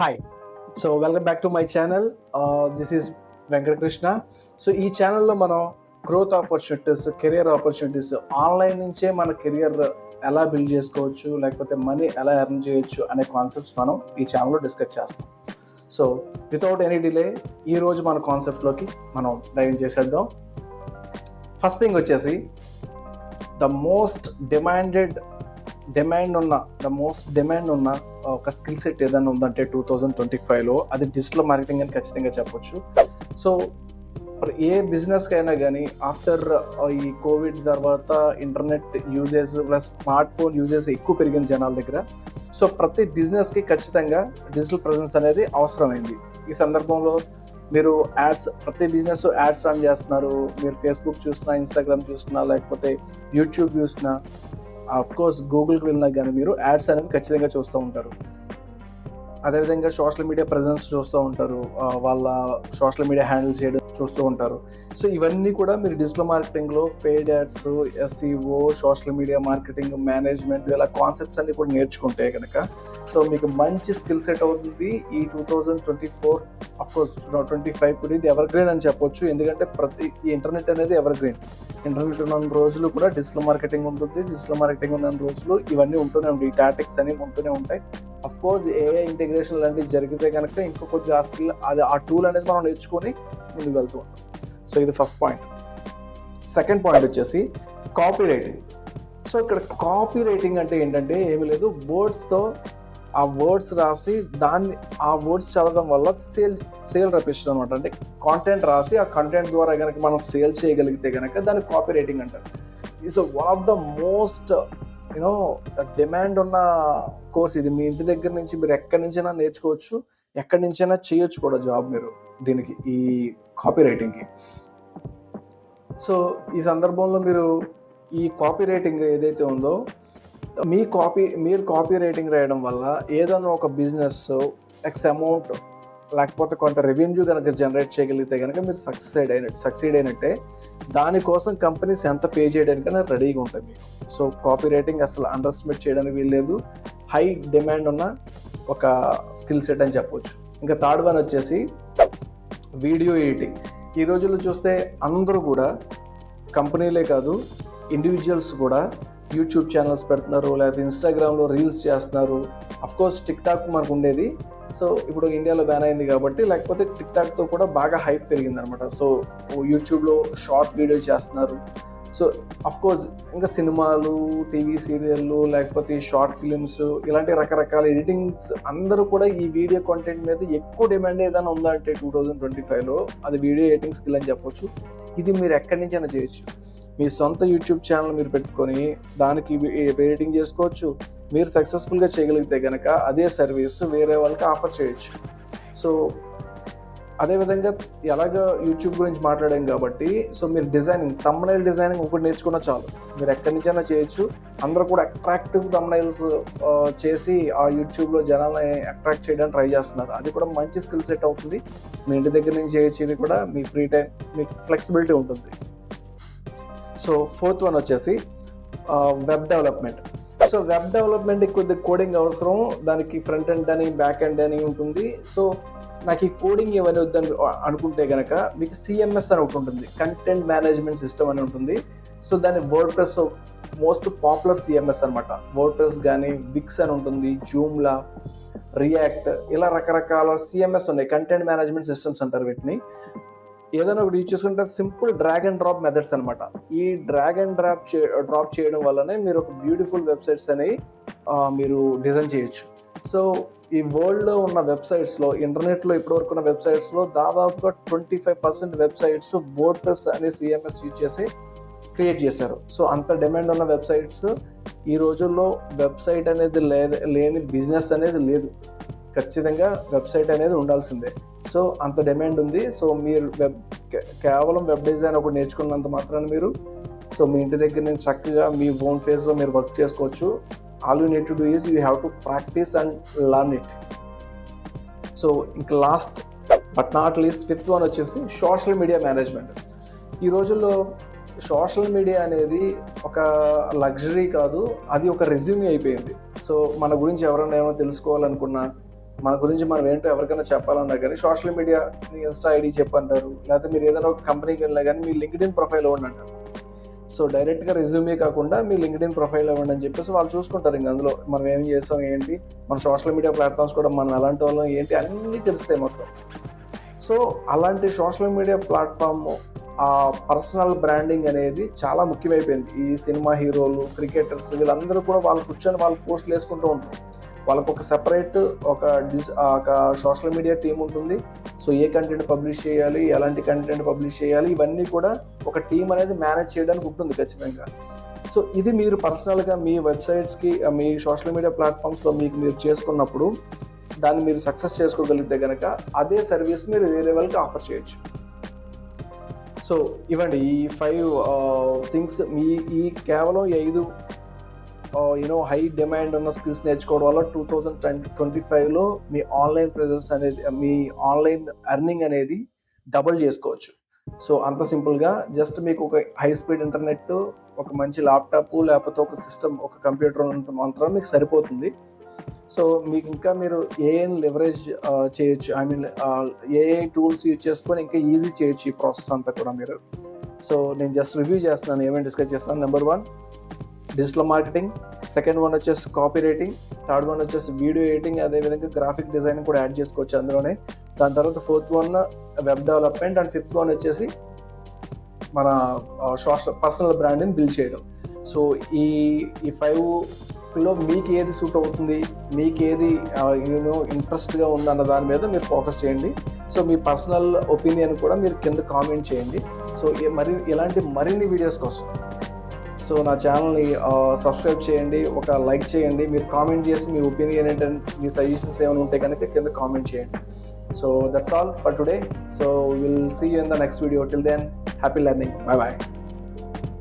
Hi. So welcome back to my channel. This is Venkat Krishna. So ఈ ఛానల్లో మనం growth opportunities, career opportunities, online నుంచే మన career ఎలా బిల్డ్ చేసుకోవచ్చు, లేకపోతే మనీ ఎలా ఎర్న్ చేయొచ్చు అనే కాన్సెప్ట్స్ మనం ఈ ఛానల్లో డిస్కస్ చేస్తాం. సో వితౌట్ ఎనీ డిలే ఈరోజు మన కాన్సెప్ట్లోకి మనం డైవ్ చేసేద్దాం. ఫస్ట్ థింగ్ వచ్చేసి ద మోస్ట్ డిమాండ్ ఉన్న ఒక స్కిల్ సెట్ ఏదైనా ఉందంటే 2025లో అది డిజిటల్ మార్కెటింగ్ అని ఖచ్చితంగా చెప్పొచ్చు. సో ఏ బిజినెస్కి అయినా కానీ ఆఫ్టర్ ఈ కోవిడ్ తర్వాత internet usage plus smart phone usage ఎక్కువ పెరిగింది జనాల దగ్గర. సో ప్రతి బిజినెస్కి ఖచ్చితంగా డిజిటల్ ప్రెజెన్స్ అనేది అవసరమైంది. ఈ సందర్భంలో మీరు ప్రతి బిజినెస్ యాడ్స్ రన్ చేస్తున్నారు. మీరు ఫేస్బుక్ చూసినా, ఇన్స్టాగ్రామ్ చూసినా, లేకపోతే యూట్యూబ్ చూసినా, ఆఫ్ కోర్స్ గూగుల్కి వెళ్ళినా కానీ మీరు యాడ్స్ అనేవి ఖచ్చితంగా చూస్తూ ఉంటారు. అదేవిధంగా సోషల్ మీడియా ప్రెజెన్స్ చూస్తూ ఉంటారు, వాళ్ళ సోషల్ మీడియా హ్యాండిల్ చేయడం చూస్తూ ఉంటారు. సో ఇవన్నీ కూడా మీరు డిజిటల్ మార్కెటింగ్లో paid ads, SEO, social media marketing, management ఇలా కాన్సెప్ట్స్ అన్ని కూడా నేర్చుకుంటే కనుక సో మీకు మంచి స్కిల్ సెట్ అవుతుంది. ఈ 2024 అఫ్ కోర్స్ 2025 కూడా ఇది ఎవర్ గ్రీన్ అని చెప్పొచ్చు. ఎందుకంటే ఈ ఇంటర్నెట్ అనేది ఎవర్ గ్రీన్. ఇంటర్నెట్ ఉన్న రోజులు కూడా డిజిటల్ మార్కెటింగ్ ఉంటుంది. డిజిటల్ మార్కెటింగ్ ఉన్న రోజులు ఇవన్నీ ఉంటూనే ఉంటాయి. ఈ టాటిక్స్ అనేవి ఉంటూనే ఉంటాయి. అఫ్ కోర్స్ ఏఐ ఇంటిగ్రేషన్ లాంటివి జరిగితే కనుక ఇంకో కొంచెం ఆ స్కిల్ ఆ టూల్ అనేది మనం నేర్చుకొని ముందుకు వెళ్తూ ఉంటాం. సో ఇది ఫస్ట్ పాయింట్. సెకండ్ పాయింట్ వచ్చేసి కాపీ రైటింగ్. సో ఇక్కడ కాపీ రైటింగ్ అంటే ఏంటంటే ఏమీ లేదు, ఆ వర్డ్స్ రాసి ఆ వర్డ్స్ చదవడం వల్ల సేల్ రప్పించడం అనమాట. అంటే కాంటెంట్ రాసి ఆ కంటెంట్ ద్వారా కనుక మనం సేల్ చేయగలిగితే కనుక దాన్ని కాపీ రైటింగ్ అంటారు. Is one of the most demand ఉన్న కోర్స్ ఇది. మీ ఇంటి దగ్గర నుంచి మీరు ఎక్కడి నుంచైనా నేర్చుకోవచ్చు, ఎక్కడి నుంచైనా చేయొచ్చు కూడా జాబ్ మీరు దీనికి, ఈ కాపీ రైటింగ్కి. సో ఈ సందర్భంలో మీరు ఈ కాపీ రైటింగ్ ఏదైతే ఉందో మీరు కాపీ రైటింగ్ రాయడం వల్ల ఏదైనా ఒక బిజినెస్ ఎక్స్ అమౌంట్ లేకపోతే కొంత రెవెన్యూ కనుక జనరేట్ చేయగలిగితే కనుక మీరు సక్సీడ్ అయినట్టే. దానికోసం కంపెనీస్ ఎంత పే చేయడానికైనా రెడీగా ఉంటాయి మీకు. సో కాపీ రైటింగ్ అసలు అండర్ ఎస్టిమేట్ చేయడానికి వీల్లేదు. హై డిమాండ్ ఉన్న ఒక స్కిల్ సెట్ అని చెప్పొచ్చు. ఇంకా థర్డ్ వన్ వచ్చేసి వీడియో ఎడిటింగ్. ఈ రోజుల్లో చూస్తే అందరూ కూడా, కంపెనీలే కాదు ఇండివిజువల్స్ కూడా యూట్యూబ్ ఛానల్స్ పెడుతున్నారు, లేకపోతే ఇన్స్టాగ్రామ్లో రీల్స్ చేస్తున్నారు. అఫ్కోర్స్ టిక్ టాక్ మనకు ఉండేది, సో ఇప్పుడు ఇండియాలో బ్యాన్ అయింది కాబట్టి, లేకపోతే టిక్ టాక్తో కూడా బాగా హైప్ పెరిగింది అనమాట. సో యూట్యూబ్లో షార్ట్ వీడియో చేస్తున్నారు. సో అఫ్కోర్స్ ఇంకా సినిమాలు, టీవీ సీరియళ్ళు, లేకపోతే షార్ట్ ఫిలిమ్స్ ఇలాంటి రకరకాల ఎడిటింగ్స్ అందరూ కూడా ఈ వీడియో కంటెంట్ మీద ఎక్కువ డిమాండ్ ఏదైనా ఉందంటే 2025లో అది వీడియో ఎడిటింగ్ స్కిల్ అని చెప్పొచ్చు. ఇది మీరు ఎక్కడి నుంచైనా చేయొచ్చు. మీ సొంత యూట్యూబ్ ఛానల్ మీరు పెట్టుకొని దానికి ఎడిటింగ్ చేసుకోవచ్చు. మీరు సక్సెస్ఫుల్గా చేయగలిగితే కనుక అదే సర్వీస్ వేరే వాళ్ళకి ఆఫర్ చేయొచ్చు. సో అదేవిధంగా ఎలాగ యూట్యూబ్ గురించి మాట్లాడాం కాబట్టి, సో మీరు థంబ్నైల్ డిజైనింగ్ ఒకటి నేర్చుకున్నా చాలు, మీరు ఎక్కడి నుంచైనా చేయొచ్చు. అందరూ కూడా అట్రాక్టివ్ థంబ్నైల్స్ చేసి ఆ యూట్యూబ్లో జనాల్ని అట్రాక్ట్ చేయడానికి ట్రై చేస్తున్నారు. అది కూడా మంచి స్కిల్ సెట్ అవుతుంది. మీ ఇంటి దగ్గర నుంచి చేయొచ్చు. ఇది కూడా మీ ఫ్రీ టైం, మీకు ఫ్లెక్సిబిలిటీ ఉంటుంది. సో ఫోర్త్ వన్ వచ్చేసి వెబ్ డెవలప్మెంట్. సో వెబ్ డెవలప్మెంట్కి కొద్దిగా కోడింగ్ అవసరం. దానికి ఫ్రంట్ ఎండ్ అని, బ్యాక్ ఎండ్ అని ఉంటుంది. సో నాకు ఈ కోడింగ్ ఏమని వద్దని అనుకుంటే కనుక మీకు సిఎంఎస్ అని ఒకటి ఉంటుంది, కంటెంట్ మేనేజ్మెంట్ సిస్టమ్ అని ఉంటుంది. సో దాన్ని వర్డ్ప్రెస్ మోస్ట్ పాపులర్ సిఎంఎస్ అనమాట. వర్డ్ప్రెస్ కానీ, విక్స్ అని ఉంటుంది, జూమ్లా, రియాక్ట్ ఇలా రకరకాల సిఎంఎస్ ఉన్నాయి. కంటెంట్ మేనేజ్మెంట్ సిస్టమ్స్ అంటారు వీటిని. ఏదైనా ఒకటి యూజ్ చేసుకుంటే simple drag and drop methods అనమాట. ఈ డ్రాగ్ అండ్ డ్రాప్ చేయడం వల్లనే మీరు ఒక బ్యూటిఫుల్ వెబ్సైట్స్ అనేవి మీరు డిజైన్ చేయొచ్చు. సో ఈ వరల్డ్లో ఉన్న వెబ్సైట్స్లో, ఇంటర్నెట్లో ఇప్పటివరకు ఉన్న వెబ్సైట్స్లో దాదాపుగా 25% వెబ్సైట్స్ వర్డ్ప్రెస్ అనే సిఎంఎస్ యూజ్ చేసి క్రియేట్ చేశారు. సో అంత డిమాండ్ ఉన్న వెబ్సైట్స్. ఈ రోజుల్లో వెబ్సైట్ అనేది లేని బిజినెస్ అనేది లేదు. ఖచ్చితంగా వెబ్సైట్ అనేది ఉండాల్సిందే. సో అంత డిమాండ్ ఉంది. సో మీరు కేవలం వెబ్ డిజైన్ ఒకటి నేర్చుకున్నంత మాత్రాన మీరు మీ ఇంటి దగ్గర నుంచి చక్కగా మీ ఓన్ ఫేస్లో మీరు వర్క్ చేసుకోవచ్చు. All you need to do is you have to practice and learn it. So ఇంకా last but not least fifth one వచ్చేసి సోషల్ మీడియా మేనేజ్మెంట్. ఈ రోజుల్లో సోషల్ మీడియా అనేది ఒక లగ్జరీ కాదు, అది ఒక రెజ్యూమ్ అయిపోయింది. సో మన గురించి ఎవరైనా ఏమైనా తెలుసుకోవాలనుకున్నా, మన గురించి మనం ఏంటో ఎవరికైనా చెప్పాలన్నా కానీ సోషల్ మీడియా ఇన్స్టా ఐడి చెప్పంటారు, లేకపోతే మీరు ఏదైనా ఒక కంపెనీకి వెళ్ళినా కానీ మీ లింక్డ్ఇన్ ప్రొఫైల్ ఇవ్వండి అంటారు. సో డైరెక్ట్గా రెజ్యూమే కాకుండా మీ లింక్డ్ఇన్ ప్రొఫైల్ ఇవ్వండి అని చెప్పేసి వాళ్ళు చూసుకుంటారు. ఇంక అందులో మనం ఏం చేస్తాం ఏంటి, మన సోషల్ మీడియా ప్లాట్ఫామ్స్ కూడా మనం ఎలాంటి వాళ్ళం ఏంటి అన్నీ తెలుస్తాయి మొత్తం. సో అలాంటి సోషల్ మీడియా ప్లాట్ఫామ్ ఆ పర్సనల్ బ్రాండింగ్ అనేది చాలా ముఖ్యమైపోయింది. ఈ సినిమా హీరోలు, క్రికెటర్స్ వీళ్ళందరూ కూడా వాళ్ళు కూర్చొని వాళ్ళు పోస్టులు వేసుకుంటూ ఉంటారు. వాళ్ళకు ఒక సెపరేట్ ఒక సోషల్ మీడియా టీం ఉంటుంది. సో ఏ కంటెంట్ పబ్లిష్ చేయాలి, ఎలాంటి కంటెంట్ పబ్లిష్ చేయాలి, ఇవన్నీ కూడా ఒక టీం అనేది మేనేజ్ చేయడానికి ఉంటుంది ఖచ్చితంగా. సో ఇది మీరు పర్సనల్గా మీ వెబ్సైట్స్కి, మీ సోషల్ మీడియా ప్లాట్ఫామ్స్లో మీరు చేసుకున్నప్పుడు దాన్ని మీరు సక్సెస్ చేసుకోగలిగితే కనుక అదే సర్వీస్ మీరు వేరే వాళ్ళకి ఆఫర్ చేయొచ్చు. సో ఇవ్వండి ఈ 5 థింగ్స్. ఈ కేవలం 5 హై డిమాండ్ ఉన్న స్కిల్స్ నేర్చుకోవడం వల్ల 2025లో మీ ఆన్లైన్ ప్రెజెన్స్ అనేది, మీ ఆన్లైన్ ఎర్నింగ్ అనేది డబుల్ చేసుకోవచ్చు. సో అంత సింపుల్గా జస్ట్ మీకు ఒక హై స్పీడ్ ఇంటర్నెట్, ఒక మంచి ల్యాప్టాప్, లేకపోతే ఒక సిస్టమ్, ఒక కంప్యూటర్ ఉన్నంత మాత్రం మీకు సరిపోతుంది. సో మీకు ఇంకా మీరు ఏఐని లెవరేజ్ చేయొచ్చు. ఏఐ టూల్స్ యూజ్ చేసుకొని ఇంకా ఈజీ చేయొచ్చు ఈ ప్రాసెస్ అంతా కూడా మీరు. సో నేను జస్ట్ రివ్యూ చేస్తున్నాను, ఏమేమి డిస్కస్ చేస్తాను. Number 1 digital marketing, second one వచ్చేసి కాపీ రైటింగ్, థర్డ్ వన్ వచ్చేసి వీడియో ఎడిటింగ్, అదేవిధంగా గ్రాఫిక్ డిజైనింగ్ కూడా యాడ్ చేసుకోవచ్చు అందులోనే. దాని తర్వాత fourth one web development, and fifth one వచ్చేసి మన పర్సనల్ బ్రాండ్ని బిల్డ్ చేయడం. సో ఈ 5లో మీకు ఏది సూట్ అవుతుంది, మీకు ఏది ఇంట్రెస్ట్గా ఉందన్న దాని మీద మీరు ఫోకస్ చేయండి. సో మీ పర్సనల్ ఒపీనియన్ కూడా మీరు కింద కామెంట్ చేయండి. సో ఇలాంటి మరిన్ని వీడియోస్ కోసం సో నా ఛానల్ని సబ్స్క్రైబ్ చేయండి, ఒక లైక్ చేయండి, మీరు కామెంట్ చేసి మీ ఒపీనియన్ ఏంటంటే, మీ సజెషన్స్ ఏమైనా ఉంటే కనుక కింద కామెంట్ చేయండి. So that's all for today. So will see you in the next video. Till then, happy learning. Bye bye.